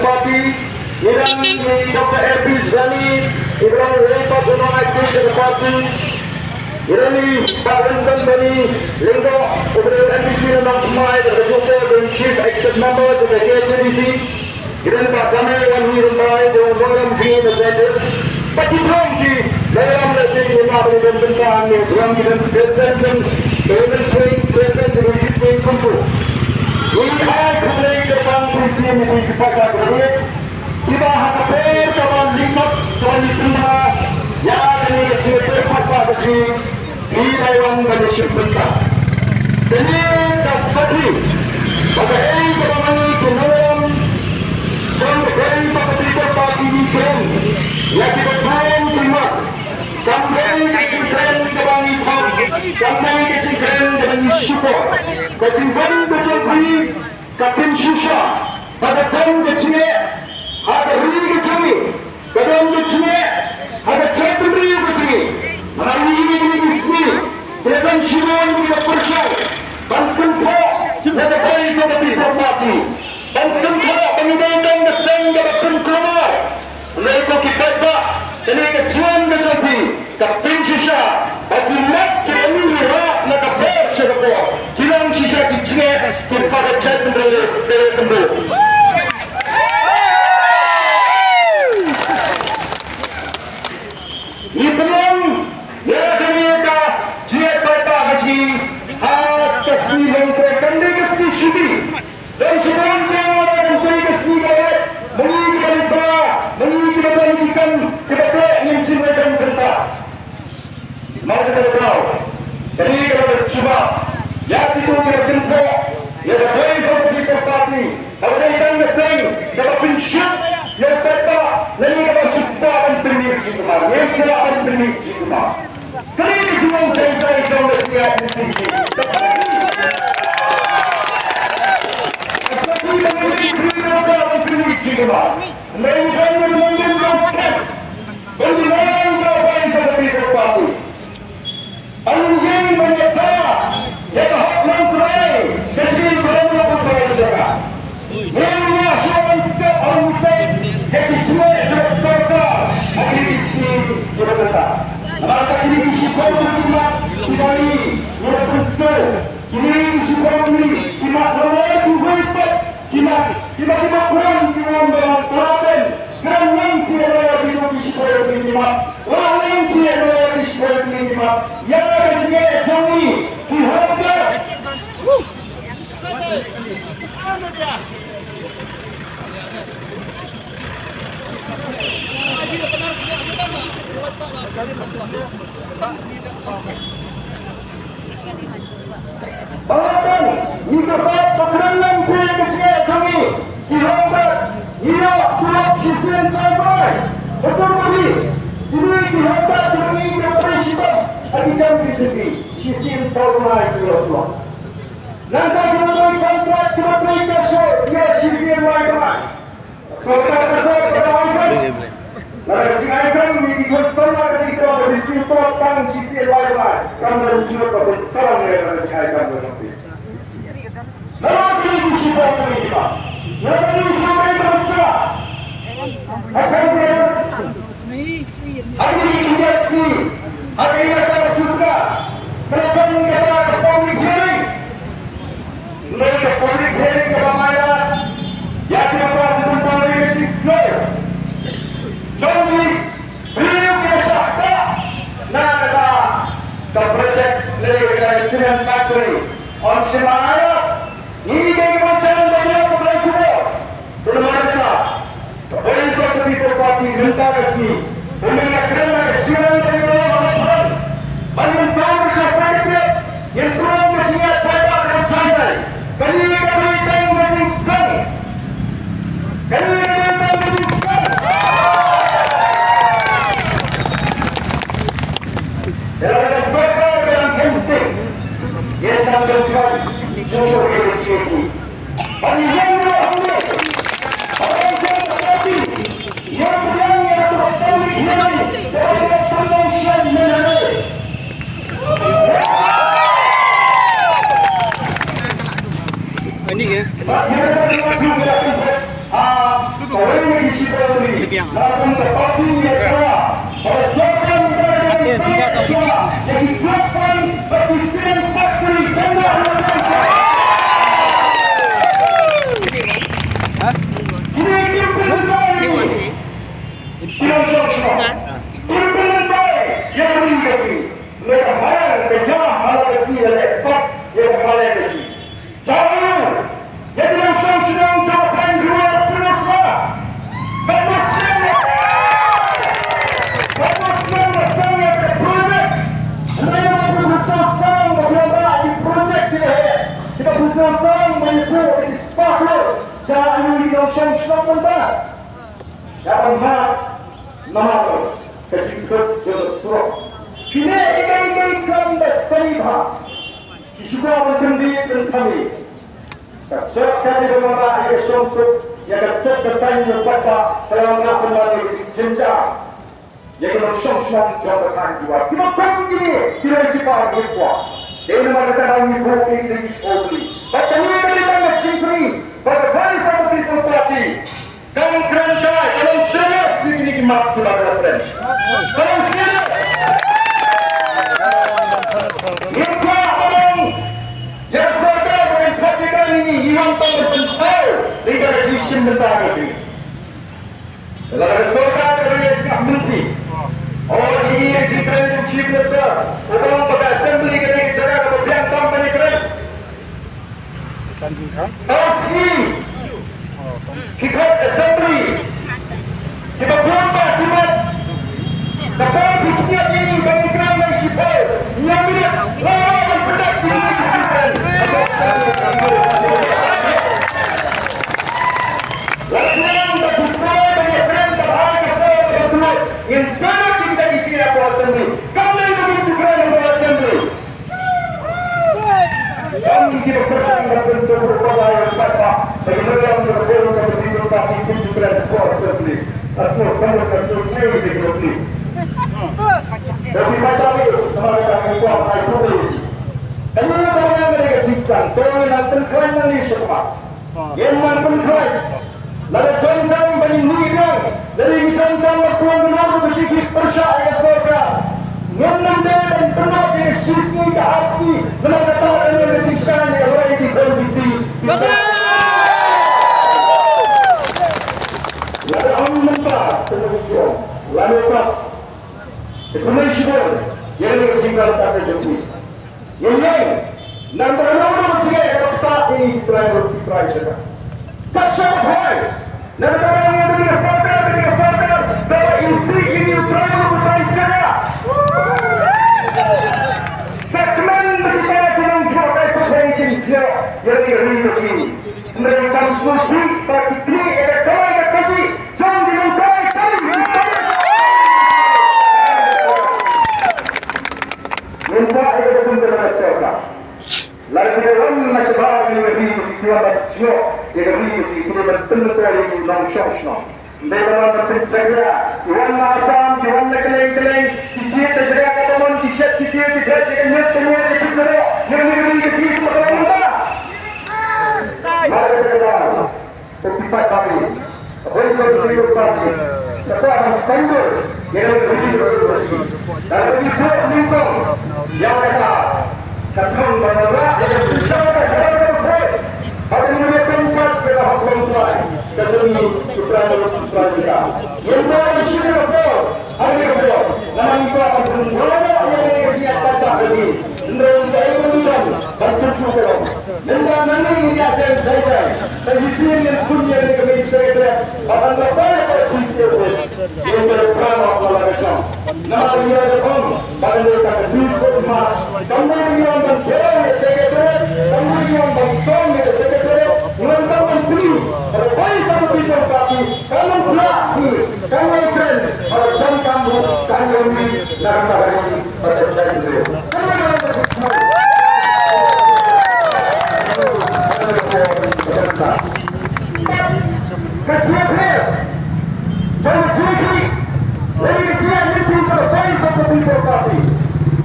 Party, Iran Dr. F.P. Sdang, Iran Lepa Gunung Agung dari Parti, Irani Pak Renzan dari Lengkok, Kepada NPC Memang Semai dari Joko dan Chief Executive Member dari KCDC, Iran Pak Kamil Wani Rumbai dari Program Jing Messenger, Pati Bronji dalam lesing lima dan bentang yang berang dan President President dari Kumpul. Ini kemudian depan polisi yang disepakat berdua. Kita hadir dalam lingkup diterima yang ini terpaksa bagi di Taiwan Malaysia Bentar. Jadi dasari pada ini kami kemudian dan dari seperti Parti Islam yang kita terima sampai kecil kami sampai kecil dengan syukur kecil kecil kapten susah pada tahun kecil ada ring kami kadang kecil ada chapter kecil hari ini sini present sinon kita bersama bantu ada kali seperti Parti bantu pendidikan desang dan keluar mereka kita ini kecuan kecil kapten susah bagi mak kami rak nak ber sebab hilang sisa kecil kepada chapter dari tembok. Ibang ya kita dia kata bagi kasih yang terkandung kasih sudi dan sebelum dia orang kasih gaya menginginkan kepada yang cintakan kita. Mari kita tahu. Jadi kalau cuba ya itu kita cinta ya boleh seperti Parti. Kalau kita meseng dapat pensiun ya kata lalu kita cuba dan beri cinta. Ya kita akan beri cinta. Kali ini cuma cinta itu yang dia tinggi. Mereka menunjukkan bagaimana jawapan seperti Parti. Anjing menyatakan yang hak mengklaim kecil berapa berapa. Mereka siapa Sngap orang jadi semua serta aktivisti berkata. Maka ini syukur kita kembali berkumpul. Ini syukur kita berlaku berkumpul. Kita kurang dalam telaten. Kerana yang siapa yang syukur kita. Orang yang siapa yang syukur kita. Yang ada kami diharapkan. Bahkan mikrofon pekerangan saya kecil kami diharapkan ia kuat sistem cyber betul bagi ini diharapkan kami berpersibah akan disini sistem cyber itu Allah nanti kita kontrak kita kasih dia sistem cyber sekarang kita akan Lagi akan bersama kita berisipo Tang sistem cyber kami berjumpa bersama dengan akan bersama Lagi berisipo kita Lagi berisipo kita akan hari ini kita sini hari ini kita sudah melakukan kita public hearing mereka public hearing keramaian yang kita lakukan di Islam jadi beliau kita syakta nak kata the project dari Sdang factory on Semana ini dari macam beliau berlaku belum ada Polis seperti Parti Janata resmi mengingatkan siapa dari orang menentang masyarakat yang perlu mengingat pada rencana kali ini kami Tang Sdang kali ini Tang Sdang dalam kesempatan dalam hashtag yang tampilkan sosok ini panjang orang yang berhati yang berani atau berani Maupun terpaksa yang salah. Persiapan dari saya jadi grupan perisian factory tanda ini implementasi. Implementasi yang menjadi mereka bayar kerja malah kesini dan esok yang paling kecil. Jangan jadi langsung sedang jawapan dua penulislah. Kita bersama menyebuah ispahat cara ini langsung selamat banget. Jangan mahal ketika bersurah. Kini ini kan bersama. Isulah berkendi berkami. Keserkan di bawah air syamsul yang keser kesan berpada dalam lapangan jenjang. Yang langsung jabatan jiwa. Kita pergi kita berkuah. Ini mereka kami bukti di sekolah. Bahkan ini kita mencintai pada bangsa people party. Dan kerana kalau serius ini kimat keluarga friend. Kalau serius, mereka orang yang sedang berpikirkan ini hilang terbentuk dengan decision mentah ini. Dalam sorga dari Sngap menteri. Orang ini yang chief minister, orang pada assembly kena cara kemudian sampai keren. Saksi, kita assembly, kita berubah timat. Dapat bicara ini bagi keren dan sipil. Yang ini lawan dan berat ini keren. Lakukan berbuka bagi keren terhadap kebetulan insan. Assembly. Kami ingin juga dalam assembly. Kami kita bersama dengan berbagai yang sama. Bagaimana untuk berjaya seperti itu kami ingin juga dalam assembly. Asal sama asal sendiri di assembly. Tapi macam itu, sama kami buat hal itu. Kami sama yang mereka ciptakan. Kami nak terkait dengan siapa? Yang mana terkait? Lalu contoh bagi murid dari contoh lakukan benar bersikap percaya surga. Menanda dan pernah di sisi ke hati menakutkan yang ditiskan yang lain di konflik. Lalu amnapa terus lalu tak. Kemudian yang tinggal tak terjadi. Yang lain, nombor tiga yang tak ini terakhir saja. Kacau hai, negara yang berdasarkan bahwa istri ini terakhir berbicara. Segmen berita dengan jawapan kepentingan Islam yang dihentikan ini. Mereka susi bagi diri elektoral yang kaji jangan dilengkapi kali. Minta ekonomi bermasalah. Lalu dalam masyarakat ini berdiri sekian banyak yang berdiri sekian bertemu di langsung. Dalam berpencaria, iwan asam, iwan keleng, kicir terjadi ketemuan kicir tidak dengan ternyata dipikirkan yang berdiri sekian bertemu. Mari kita berpipat kami. Boleh seperti itu pagi. Setelah mensanjur yang berdiri bertemu. Lalu kita mengikut yang kata. Katong bahawa yang bersama dalam proses ada menetapkan pada hukum tuan kesini supaya kita. Yang baru sini betul, hari betul. Nama itu akan berjalan yang diikat pada ini. Mereka ini bercucuk terus. Mereka mana ini akan saya. Sejujurnya yang punya negeri saya akan lepas pada Kristus. Yang berperan oleh mereka. Nama dia depan pada mereka Kristus March. Kemudian Kaei Secretary, kemudian Tang Secretary, menentang menteri, berbagai satu people party, kamu kelas ni, kamu keren, kalau kamu ini, negara ini pada jadi itu. Kesiapkan, jangan kiri, lagi dia menteri berbagai satu people party.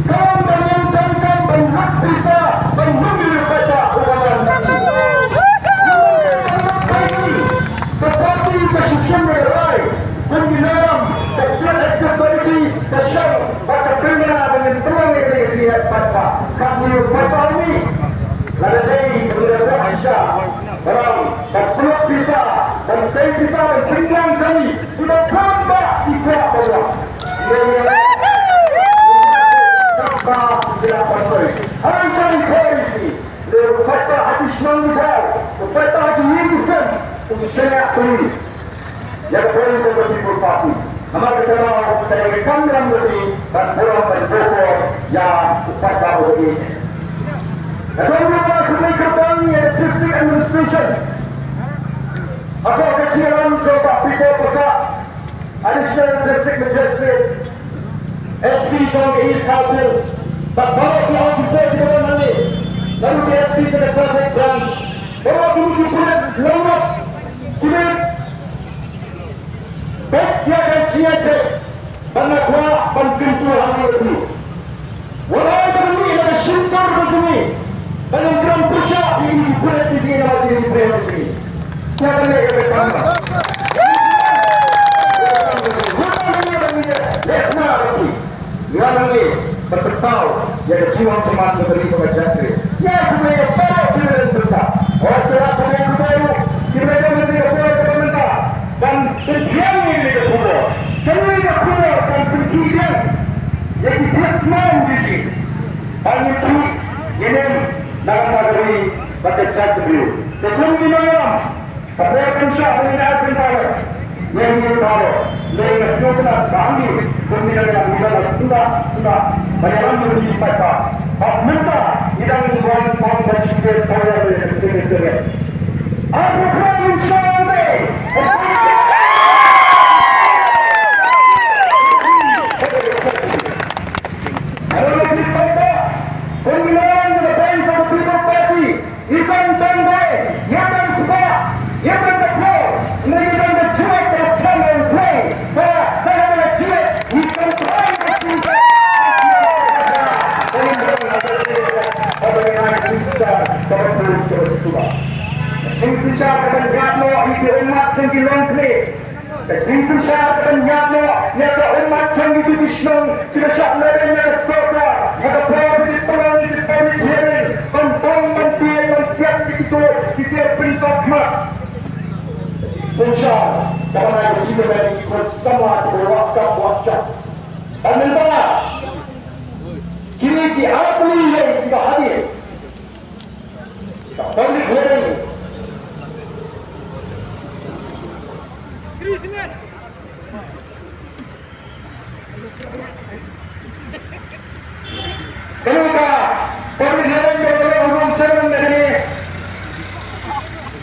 Kamu menyentangkan banyak bisa mengambil baca ulangan ini. Tetapi kesucian mereka Pak. Kami Pak ini. Lada dari kemudian Aisyah. Barang dan peluk bisa dan saya bisa dan pinggang kami sudah tambah tiga bawah. Ini tidak betul. Angkat koalisi. Lepas hati semangkau, lepas hati Yingsan untuk saya beli. Yang boleh seperti berpati. Nama kita tahu dari kamera bersih dan bola berbobor yang lepas tahu ini. Bagaimana kemerdekaan district administration? Apa kecilan coba people besar? Additional district magistrate, SP Chong East Council, bawa di officer di dalam nanti, lalu di SP ke traffic branch, bawa dulu di kulit lewat kulit, baik dia dan ciace, karena kuah dan pintu hati itu. Walau berani ada syukur begini, dan yang belum besar ini kulit di sini nama diri kulit di sini. Siapa yang bertanya? Yang ini bertahu yang kecilan cemas dari pengajar. Ya, kemudian para pilihan besar. Orang tua pilihan baru, kita menjadi pilihan pemerintah dan setiap ini keluar. Kami keluar dan berkhianat yang jasman di sini. Dan itu ini nak negeri berkecat dulu. Sebelum di malam, kapal pensyah dengan bintang. Yang ini tahu, mereka semua bangkit. Kemudian yang sudah bayaran menjadi peta. Hak minta idang tuan tuan bersyukur saya dari sekretariat. Aku pun insyaallah. Kalau di peta, pemilihan dari Satu People Party, Ikan Tanggai, yang sebab, yang berkuat, mereka berjuang teruskan dan play. Jing Susah akan nyatlo itu umat yang dilongkli. Jing Susah akan nyatlo nyata umat yang itu disnong tidak syak ledanya soka. Maka perawat di perang di pamit hearing kontong mantian dan siap itu kita Prince of Mat. Susah dalam ada jiwa dan ikut sama berwakaf. Dan mentara kini diakui yang tidak hadir. Pamit hearing. Kenapa? Pemilihan yang umum serem ini,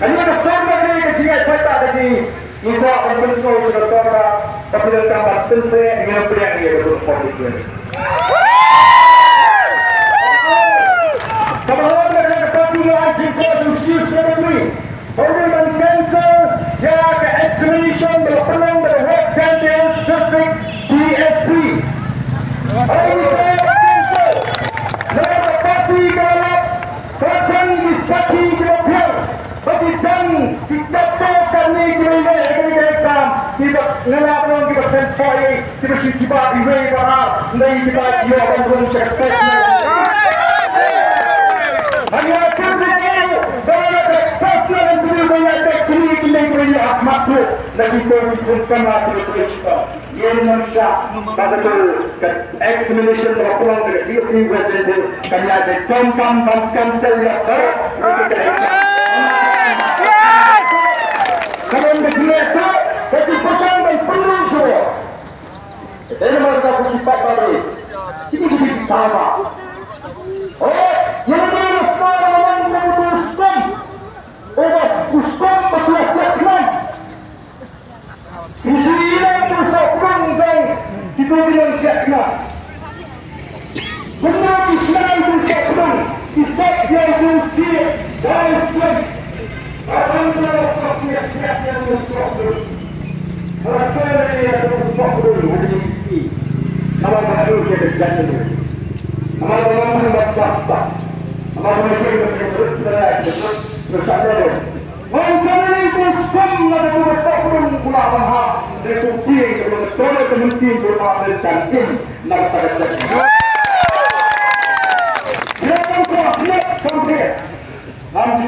hanya bersama ini kecil saya tadi, itu akan terus bersama, tapi dalam waktu saya ingin beriang dia berposisi. Sebelum mereka pergi lagi ke Celebratory, Organ Cancer, ya ke examination berpeluang dari World Champions District DSC. Hari ini saya Cancer, saya berpati galap, terjang di Saki Kilopian, bagi Tang kita tahu ni kita ini exam, kita ngelap orang kita senpai, kita siapa iway bahar, nanti kita dia akan berusaha spesial. Hanya terjadi dalam kesatuan yang berbeza teknik ini beri makhluk lagi pun sama kita. Ia manusia betul examination berpulang dari DC residents kami ada tomkam dan kansel yang baru. Kalau begini tu, jadi pesan dan penuh juga. Ini mereka pun cepat balik. Ini kita sama. Oh, yang ini semua orang memutuskan. Obat kuskom betul siapkan. Kejilan bersabung dan kita bilang siapkan. Benar Islam bersabung, Islam yang bersih dan Islam. Orang bersabung siap yang bersabung. Orang yang bersabung boleh isi. Nama baru kita jatuh. Nama orang berkuasa. Nama mereka yang berkuasa. Bersadar. Orang itu semua itu bersabun ulama ha. Itu dia yang betul-betul mesin bermakna dan tim nak terjadi.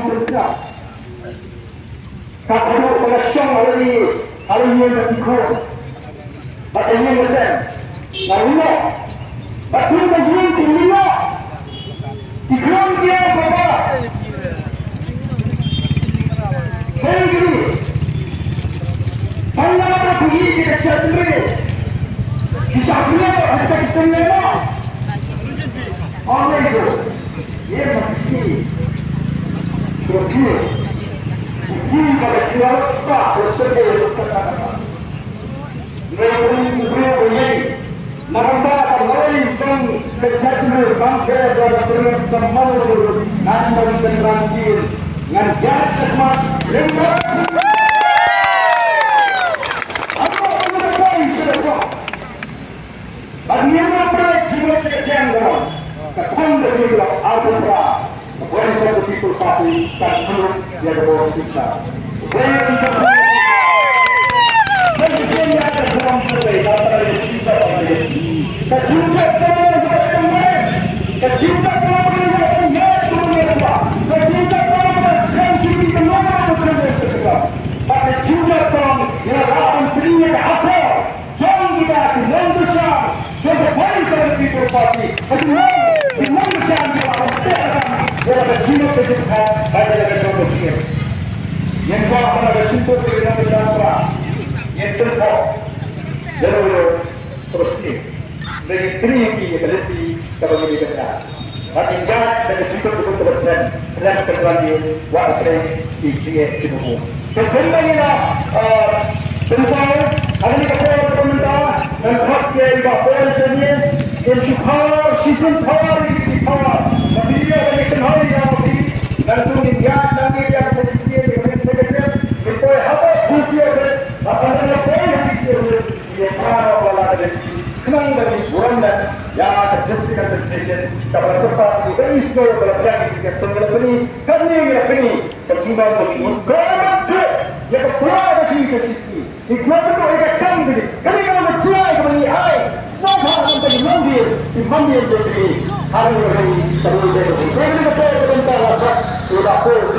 Sngap. Tak perlu pengasyong hari ini berikut. Baca ini besar. Lalu, baca ini begini tingginya. Ikram dia berapa? Kali ini, pandang ada pergi kita cari. Kisah dia ada kisahnya. Orang itu, dia masih terus Jing pada jiwa sebab bersedia berkata-kata. Mereka ini mereka kembali dan kejadian bangsa dan semua nanda dan ranjir dengan jatuh lembut. Apa yang terjadi sekarang? Bagaimana mereka jiwa sekian ketemu dengan Al-Qur'an. When is the people party that group they are going to start? When is the Kenya the form survey that the future of the future the future but the future from around 3 and a half hours, John Gita to London, so the voice of the people party, but the Dia ada jiwa kehidupan pada dalam manusia. Yang kau akan ada simpul dengan masyarakat. Yang terpok, lalu terus ni. Dari tinggi yang berisi kepada mereka. Tapi enggak dari simpul itu teruskan. Dan terlanjur waktu di sini. Sebenarnya tentang ada ni kata komentar dan fakta yang bahawa sebenarnya yang sistem power di power. Tapi dia ada kenali yang dan tu dia nanti dia akan jadi dengan sekretariat. Itu apa fungsi apa namanya fungsi dia para wala ada kenang dari burandan yang ada district administration kalau tempat di Indonesia berada di Sngap kami kecimbang government ya kepada di sisi ikut itu ada kami kalau mencari kami ai semua orang di mandir jadi hari ini terus jadi. Jadi kita perlu sudah perlu